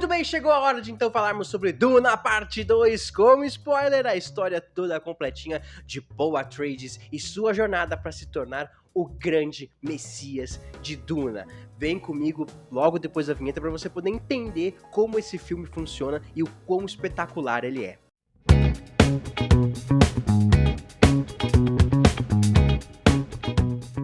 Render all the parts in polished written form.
Muito bem, chegou a hora de então falarmos sobre Duna Parte 2, como spoiler, a história toda completinha de Paul Atreides e sua jornada para se tornar o grande Messias de Duna. Vem comigo logo depois da vinheta para você poder entender como esse filme funciona e o quão espetacular ele é.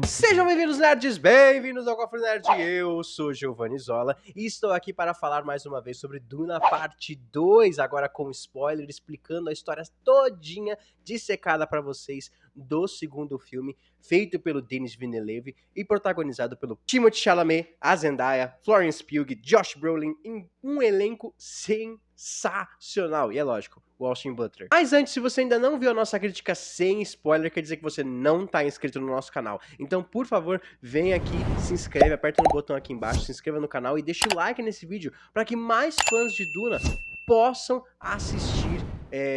Sejam bem-vindos, nerds, bem-vindos ao Cofre Nerd, eu sou Giovanni Zola e estou aqui para falar mais uma vez sobre Duna Parte 2, agora com spoiler, explicando a história todinha dissecada para vocês do segundo filme, feito pelo Denis Villeneuve e protagonizado pelo Timothée Chalamet, a Zendaya, Florence Pugh, Josh Brolin, em um elenco sensacional, e é lógico, o Austin Butler. Mas antes, se você ainda não viu a nossa crítica sem spoiler, quer dizer que você não está inscrito no nosso canal. Então, por favor, vem aqui, se inscreve, aperta no botão aqui embaixo, se inscreva no canal e deixa o like nesse vídeo para que mais fãs de Duna possam assistir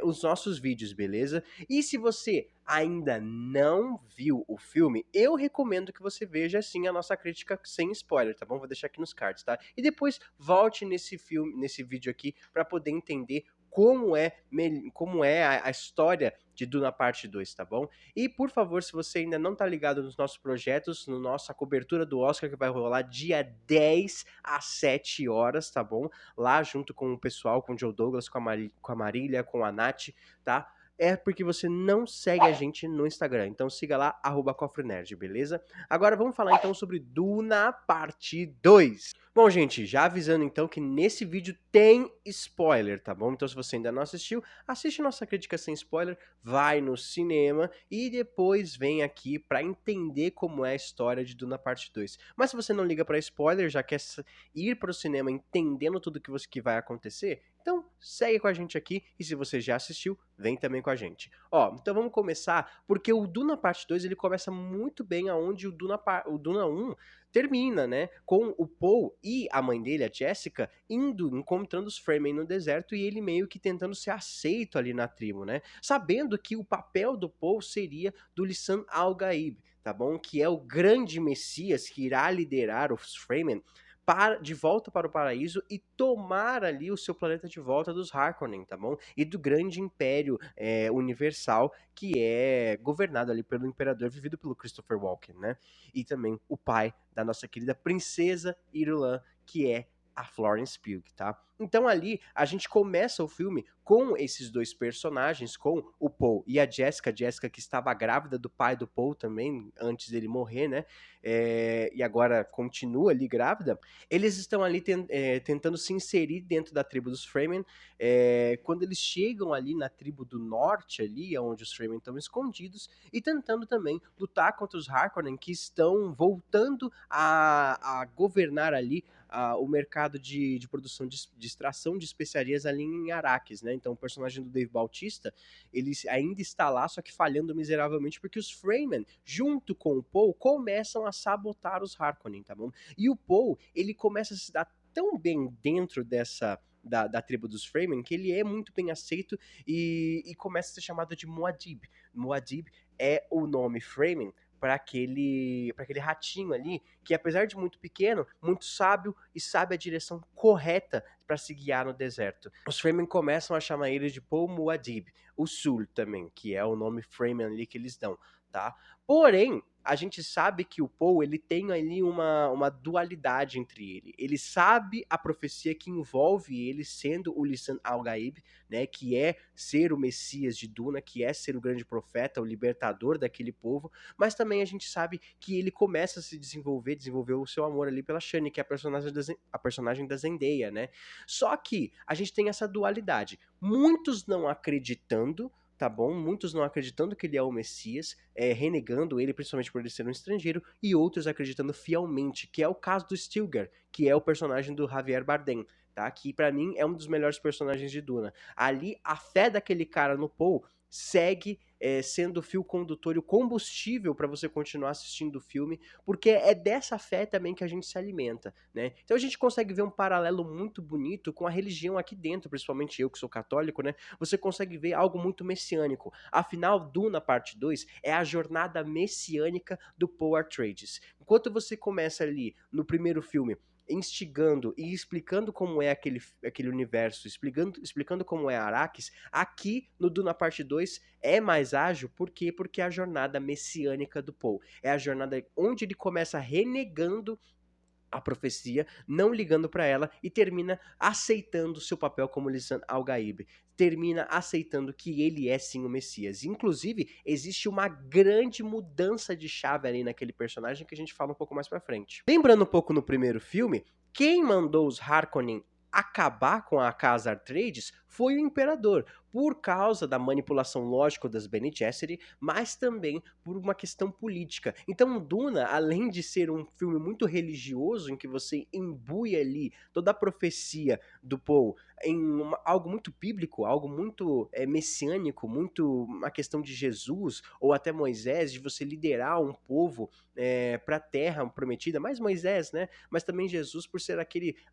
os nossos vídeos, beleza? E se você ainda não viu o filme, eu recomendo que você veja sim a nossa crítica sem spoiler, tá bom? Vou deixar aqui nos cards, tá? E depois volte nesse vídeo aqui para poder entender como é a história de Duna Parte 2, tá bom? E, por favor, se você ainda não tá ligado nos nossos projetos, na nossa cobertura do Oscar, que vai rolar dia 10 às 7 horas, tá bom? Lá junto com o pessoal, com o Joe Douglas, com a Marília, com a Nath, tá? É porque você não segue a gente no Instagram. Então siga lá, @cofrenerd, beleza? Agora vamos falar então sobre Duna Parte 2. Bom, gente, já avisando então que nesse vídeo tem spoiler, tá bom? Então se você ainda não assistiu, assiste nossa crítica sem spoiler, vai no cinema e depois vem aqui pra entender como é a história de Duna Parte 2. Mas se você não liga pra spoiler, já quer ir pro cinema entendendo tudo que vai acontecer, então segue com a gente aqui e se você já assistiu, vem também com a gente. Ó, então vamos começar, porque o Duna Parte 2 ele começa muito bem aonde o Duna 1 termina, né? Com o Paul e a mãe dele, a Jessica, encontrando os Fremen no deserto e ele meio que tentando ser aceito ali na tribo, né? Sabendo que o papel do Paul seria do Lisan al-Gaib, tá bom? Que é o grande Messias que irá liderar os Fremen de volta para o paraíso e tomar ali o seu planeta de volta dos Harkonnen, tá bom? E do grande império universal que é governado ali pelo imperador vivido pelo Christopher Walken, né? E também o pai da nossa querida princesa Irulan, que é a Florence Pugh, tá? Então ali a gente começa o filme com esses dois personagens, com o Paul e a Jessica que estava grávida do pai do Paul também, antes dele morrer, né? E agora continua ali grávida. Eles estão ali tentando se inserir dentro da tribo dos Fremen. Quando eles chegam ali na tribo do norte, ali onde os Fremen estão escondidos, e tentando também lutar contra os Harkonnen, que estão voltando a governar ali o mercado de produção de extração de especiarias ali em Arrakis, né? Então o personagem do Dave Bautista, ele ainda está lá, só que falhando miseravelmente, porque os Fremen, junto com o Paul, começam a sabotar os Harkonnen, tá bom? E o Paul, ele começa a se dar tão bem dentro da tribo dos Fremen, que ele é muito bem aceito e começa a ser chamado de Muad'Dib. Muad'Dib é o nome Fremen para aquele ratinho ali, que apesar de muito pequeno, muito sábio e sabe a direção correta para se guiar no deserto. Os Fremen começam a chamar ele de Paul Muad'Dib, o Sul também, que é o nome Fremen ali que eles dão, tá? Porém, a gente sabe que o Paul, ele tem ali uma dualidade entre ele. Ele sabe a profecia que envolve ele sendo o Lisan al-Gaib, né, que é ser o Messias de Duna, que é ser o grande profeta, o libertador daquele povo, mas também a gente sabe que ele começa a se desenvolveu o seu amor ali pela Shani, que é a personagem da Zendaya, né? Só que a gente tem essa dualidade. Muitos não acreditando, tá bom? Muitos não acreditando que ele é o Messias, renegando ele, principalmente por ele ser um estrangeiro, e outros acreditando fielmente, que é o caso do Stilgar, que é o personagem do Javier Bardem, tá? Que pra mim é um dos melhores personagens de Duna. Ali, a fé daquele cara no Paul segue sendo o fio condutor e o combustível para você continuar assistindo o filme, porque é dessa fé também que a gente se alimenta, né? Então a gente consegue ver um paralelo muito bonito com a religião aqui dentro, principalmente eu que sou católico, né? Você consegue ver algo muito messiânico. Afinal, Duna Parte 2 é a jornada messiânica do Paul Atreides. Enquanto você começa ali no primeiro filme instigando e explicando como é aquele universo, explicando como é Arrakis, aqui no Duna Parte 2 é mais ágil, por quê? Porque é a jornada messiânica do Paul. É a jornada onde ele começa renegando a profecia, não ligando para ela e termina aceitando seu papel como Lisan Al-Gaib. Termina aceitando que ele é sim o Messias. Inclusive, existe uma grande mudança de chave ali naquele personagem que a gente fala um pouco mais pra frente. Lembrando um pouco no primeiro filme, quem mandou os Harkonnen acabar com a Casa Atreides foi o Imperador, por causa da manipulação lógica das Bene Gesserit, mas também por uma questão política. Então Duna, além de ser um filme muito religioso, em que você imbui ali toda a profecia do Poe em algo muito bíblico, algo muito messiânico, muito uma questão de Jesus, ou até Moisés, de você liderar um povo para a terra prometida, mais Moisés, né? Mas também Jesus por ser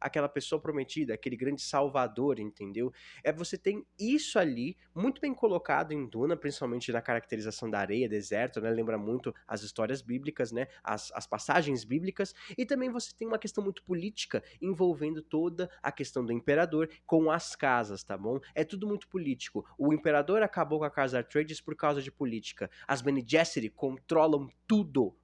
aquela pessoa prometida, aquele grande salvador, entendeu? Você tem isso ali, muito bem colocado em Duna, principalmente na caracterização da areia, deserto, né? Lembra muito as histórias bíblicas, né? As passagens bíblicas, e também você tem uma questão muito política envolvendo toda a questão do imperador com as casas, tá bom? É tudo muito político. O imperador acabou com a casa Atreides por causa de política. As Bene Gesserit controlam tudo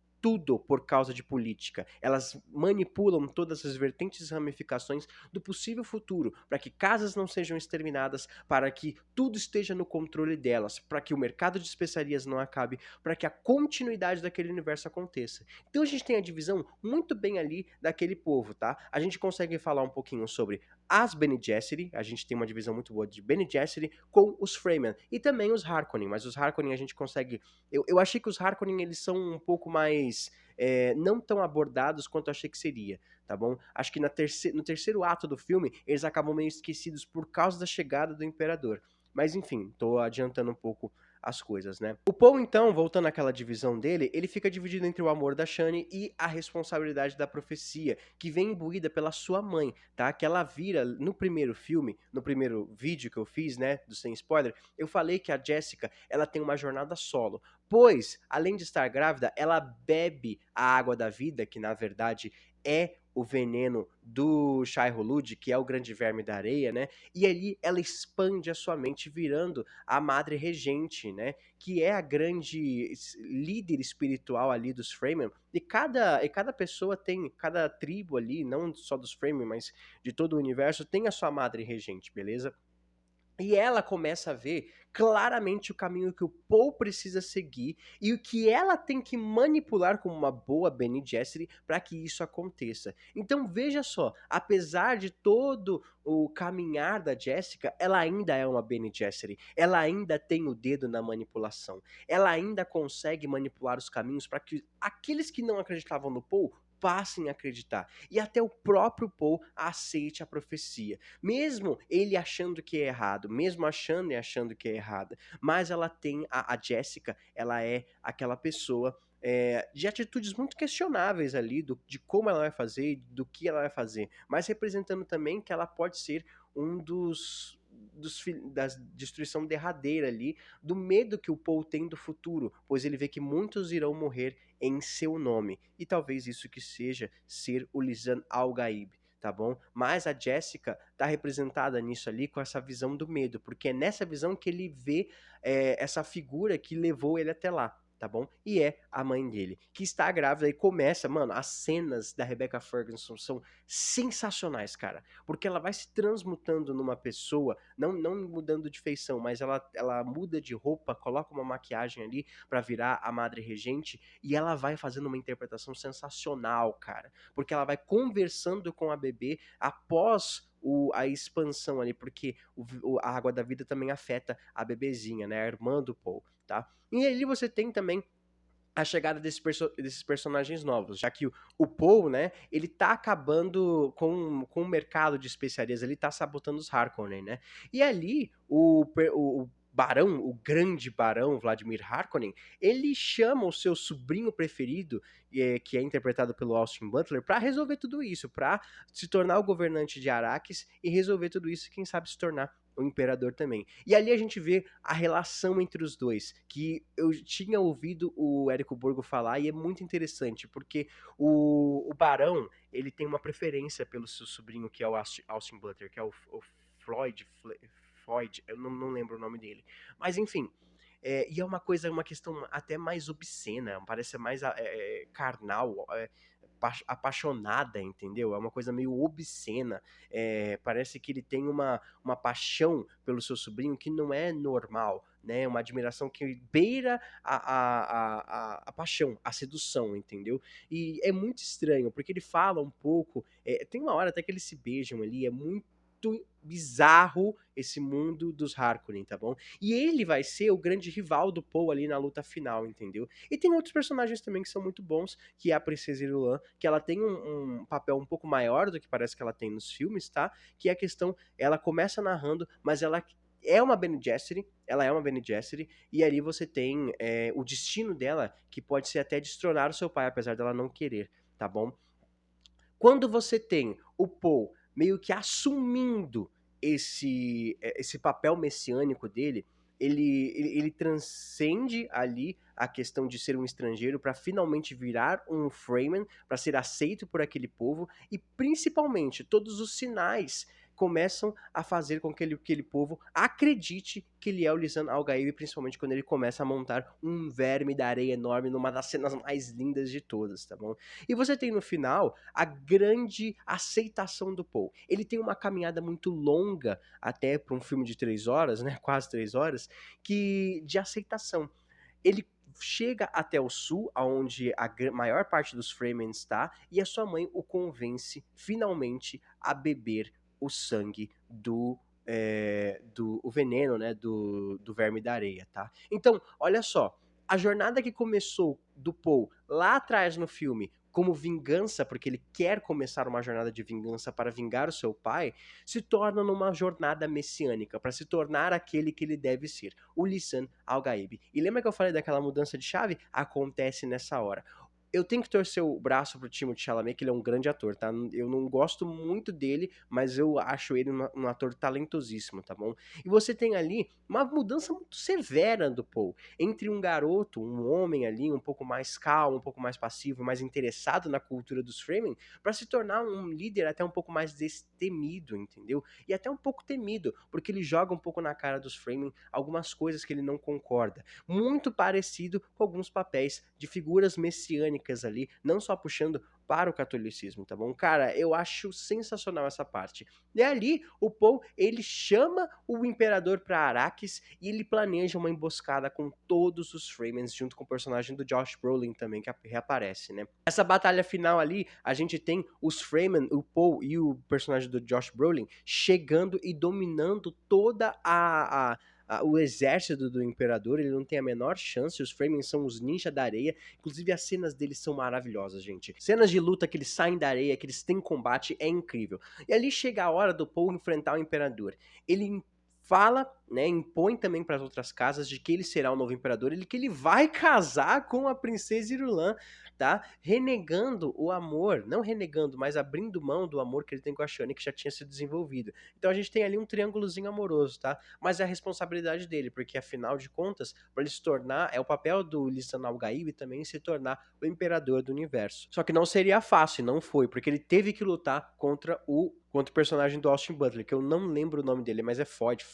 por causa de política. Elas manipulam todas as vertentes e ramificações do possível futuro, para que casas não sejam exterminadas, para que tudo esteja no controle delas, para que o mercado de especiarias não acabe, para que a continuidade daquele universo aconteça. Então a gente tem a divisão muito bem ali daquele povo, tá? A gente consegue falar um pouquinho sobre as Bene Gesserit, a gente tem uma divisão muito boa de Bene Gesserit com os Fremen, e também os Harkonnen, mas os Harkonnen a gente consegue... Eu achei que os Harkonnen eles são um pouco mais não tão abordados quanto eu achei que seria, tá bom? Acho que no terceiro ato do filme, eles acabam meio esquecidos por causa da chegada do Imperador. Mas enfim, tô adiantando um pouco as coisas, né? O Poe, então, voltando àquela divisão dele, ele fica dividido entre o amor da Shani e a responsabilidade da profecia, que vem imbuída pela sua mãe, tá? Que ela vira, no primeiro filme, no primeiro vídeo que eu fiz, né, do Sem Spoiler, eu falei que a Jessica, ela tem uma jornada solo, pois, além de estar grávida, ela bebe a água da vida, que na verdade é o veneno do Shai-Hulud, que é o grande verme da areia, né? E ali ela expande a sua mente, virando a Madre Regente, né? Que é a grande líder espiritual ali dos Fremen. E cada pessoa tem, cada tribo ali, não só dos Fremen, mas de todo o universo, tem a sua Madre Regente, beleza? E ela começa a ver claramente o caminho que o Paul precisa seguir e o que ela tem que manipular como uma boa Bene Gesserit para que isso aconteça. Então veja só, apesar de todo o caminhar da Jessica, ela ainda é uma Bene Gesserit. Ela ainda tem o dedo na manipulação. Ela ainda consegue manipular os caminhos para que aqueles que não acreditavam no Paul passem a acreditar. E até o próprio Paul aceite a profecia. Mesmo ele achando que é errado, mesmo achando e achando que é errada. Mas ela tem, a Jessica, ela é aquela pessoa de atitudes muito questionáveis ali, de como ela vai fazer, do que ela vai fazer. Mas representando também que ela pode ser um da destruição derradeira ali, do medo que o Paul tem do futuro, pois ele vê que muitos irão morrer em seu nome, e talvez isso que seja ser o Lisan Al-Gaib, tá bom? Mas a Jessica tá representada nisso ali com essa visão do medo, porque é nessa visão que ele vê essa figura que levou ele até lá, tá bom? E é a mãe dele, que está grávida e começa, mano, as cenas da Rebecca Ferguson são sensacionais, cara, porque ela vai se transmutando numa pessoa, não mudando de feição, mas ela muda de roupa, coloca uma maquiagem ali pra virar a Madre Regente, e ela vai fazendo uma interpretação sensacional, cara, porque ela vai conversando com a bebê após a expansão ali, porque a água da vida também afeta a bebezinha, né, a irmã do Paul, tá? E ali você tem também a chegada desses personagens novos, já que o Paul, né, ele tá acabando com o mercado de especiarias, ele tá sabotando os Harkonnen, né, e ali o barão, o grande barão Vladimir Harkonnen, ele chama o seu sobrinho preferido, que é interpretado pelo Austin Butler, para resolver tudo isso, para se tornar o governante de Arrakis e resolver tudo isso, quem sabe se tornar o Imperador também. E ali a gente vê a relação entre os dois, que eu tinha ouvido o Érico Borgo falar e é muito interessante, porque o Barão, ele tem uma preferência pelo seu sobrinho, que é o Austin Butler, que é o Floyd, eu não lembro o nome dele. Mas enfim, e é uma questão até mais obscena, parece mais carnal, apaixonada, entendeu? É uma coisa meio obscena. Parece que ele tem uma paixão pelo seu sobrinho que não é normal, né? Uma admiração que beira a paixão, a sedução, entendeu? E é muito estranho, porque ele fala um pouco. Tem uma hora até que eles se beijam ali, é muito bizarro esse mundo dos Harkonnen, tá bom? E ele vai ser o grande rival do Paul ali na luta final, entendeu? E tem outros personagens também que são muito bons, que é a Princesa Irulan, que ela tem um papel um pouco maior do que parece que ela tem nos filmes, tá? Que é a questão, ela começa narrando, mas ela é uma Bene Gesserit, ela é uma Bene Gesserit, e ali você tem o destino dela, que pode ser até destronar o seu pai, apesar dela não querer, tá bom? Quando você tem o Paul meio que assumindo esse papel messiânico dele, ele transcende ali a questão de ser um estrangeiro para finalmente virar um Fremen, para ser aceito por aquele povo, e principalmente todos os sinais começam a fazer com que aquele povo acredite que ele é o Lisan Al-Gaib, principalmente quando ele começa a montar um verme da areia enorme numa das cenas mais lindas de todas, tá bom? E você tem no final a grande aceitação do Paul. Ele tem uma caminhada muito longa, até para um filme de 3 horas, né? Quase 3 horas, de aceitação. Ele chega até o sul, onde a maior parte dos Fremen está, e a sua mãe o convence finalmente a beber o sangue do o veneno, né, do verme da areia, tá? Então, olha só, a jornada que começou do Paul lá atrás no filme como vingança, porque ele quer começar uma jornada de vingança para vingar o seu pai, se torna numa jornada messiânica, para se tornar aquele que ele deve ser, o Lisan Al-Gaib. E lembra que eu falei daquela mudança de chave? Acontece nessa hora. Eu tenho que torcer o braço pro Timothée Chalamet, que ele é um grande ator, tá? Eu não gosto muito dele, mas eu acho ele um ator talentosíssimo, tá bom? E você tem ali uma mudança muito severa do Paul, entre um garoto, um homem ali, um pouco mais calmo, um pouco mais passivo, mais interessado na cultura dos Fremen, para se tornar um líder até um pouco mais destemido, entendeu? E até um pouco temido, porque ele joga um pouco na cara dos Fremen algumas coisas que ele não concorda. Muito parecido com alguns papéis de figuras messiânicas ali, não só puxando para o catolicismo, tá bom? Cara, eu acho sensacional essa parte. E ali, o Paul, ele chama o imperador para Arrakis e ele planeja uma emboscada com todos os Fremens, junto com o personagem do Josh Brolin também, que reaparece, né? Essa batalha final ali, a gente tem os Fremen, o Paul e o personagem do Josh Brolin chegando e dominando toda o exército do imperador. Ele não tem a menor chance, os Fremen são os ninjas da areia, inclusive as cenas deles são maravilhosas, gente. Cenas de luta que eles saem da areia, que eles têm combate, é incrível. E ali chega a hora do Paul enfrentar o imperador. Ele fala, né, impõe também para as outras casas de que ele será o novo imperador, que ele vai casar com a princesa Irulan, tá? Renegando o amor, não renegando, mas abrindo mão do amor que ele tem com a Shani, que já tinha sido desenvolvido. Então a gente tem ali um triângulozinho amoroso, tá? Mas é a responsabilidade dele, porque afinal de contas, para ele se tornar, é o papel do Lisan Al-Gaib também se tornar o imperador do universo. Só que não seria fácil, não foi, porque ele teve que lutar contra o personagem do Austin Butler, que eu não lembro o nome dele, mas é Floyd,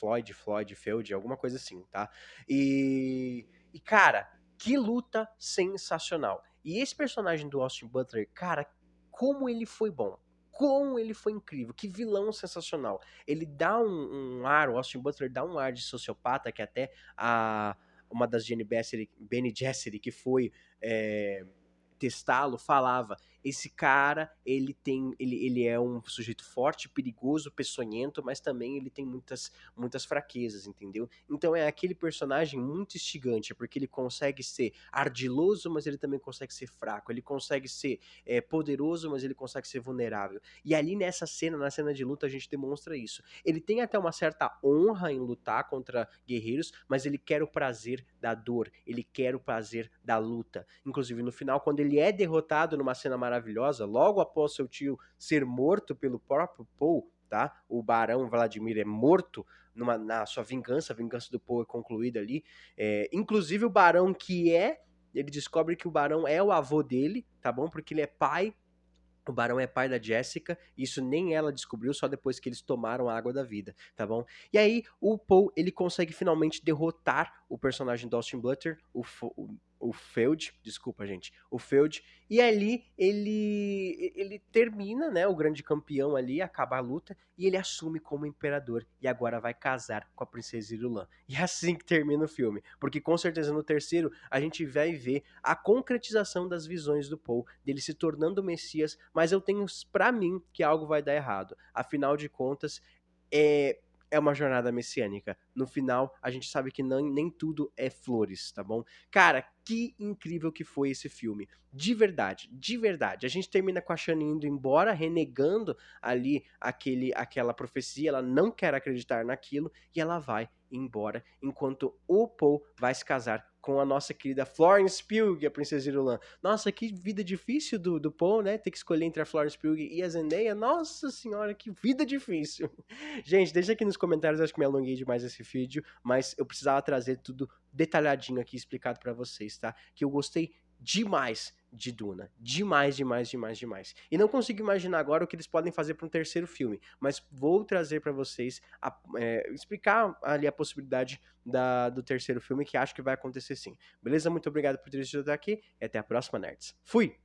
Feld, alguma coisa assim, tá? E cara, que luta sensacional. E esse personagem do Austin Butler, cara, como ele foi bom. Como ele foi incrível, que vilão sensacional. Ele dá um ar, o Austin Butler dá um ar de sociopata, que até uma das Bene Gesserit, que foi testá-lo, falava: esse cara, ele é um sujeito forte, perigoso, peçonhento, mas também ele tem muitas fraquezas, entendeu? Então é aquele personagem muito instigante, porque ele consegue ser ardiloso, mas ele também consegue ser fraco, ele consegue ser poderoso, mas ele consegue ser vulnerável. E ali nessa cena, na cena de luta, a gente demonstra isso. Ele tem até uma certa honra em lutar contra guerreiros, mas ele quer o prazer da dor, ele quer o prazer da luta. Inclusive no final, quando ele é derrotado numa cena maravilhosa, logo após seu tio ser morto pelo próprio Paul, tá? O Barão Vladimir é morto na sua vingança, a vingança do Paul é concluída ali. Inclusive o Barão ele descobre que o Barão é o avô dele, tá bom? Porque ele é pai. O Barão é pai da Jessica, isso nem ela descobriu, só depois que eles tomaram a água da vida, tá bom? E aí, o Paul, ele consegue finalmente derrotar o personagem do Austin Butler, o Feud, desculpa, gente, o Feud, e ali ele termina, né, o grande campeão ali, acaba a luta, e ele assume como imperador, e agora vai casar com a princesa Irulan. E é assim que termina o filme, porque com certeza no terceiro a gente vai ver a concretização das visões do Paul, dele se tornando o Messias, mas eu tenho pra mim que algo vai dar errado. Afinal de contas, é uma jornada messiânica. No final, a gente sabe que nem tudo é flores, tá bom? Cara, que incrível que foi esse filme. De verdade, de verdade. A gente termina com a Shani indo embora, renegando ali aquela profecia, ela não quer acreditar naquilo, e ela vai embora, enquanto o Paul vai se casar com a nossa querida Florence Pugh, a princesa Irulan. Nossa, que vida difícil do Paul, né? Ter que escolher entre a Florence Pugh e a Zendaya. Nossa senhora, que vida difícil. Gente, deixa aqui nos comentários, acho que me alonguei demais esse vídeo, mas eu precisava trazer tudo detalhadinho aqui, explicado pra vocês, tá? Que eu gostei demais de Duna. Demais, demais, demais, demais. E não consigo imaginar agora o que eles podem fazer para um terceiro filme, mas vou trazer para vocês, explicar ali a possibilidade do terceiro filme, que acho que vai acontecer sim. Beleza? Muito obrigado por ter assistido até aqui e até a próxima, nerds. Fui!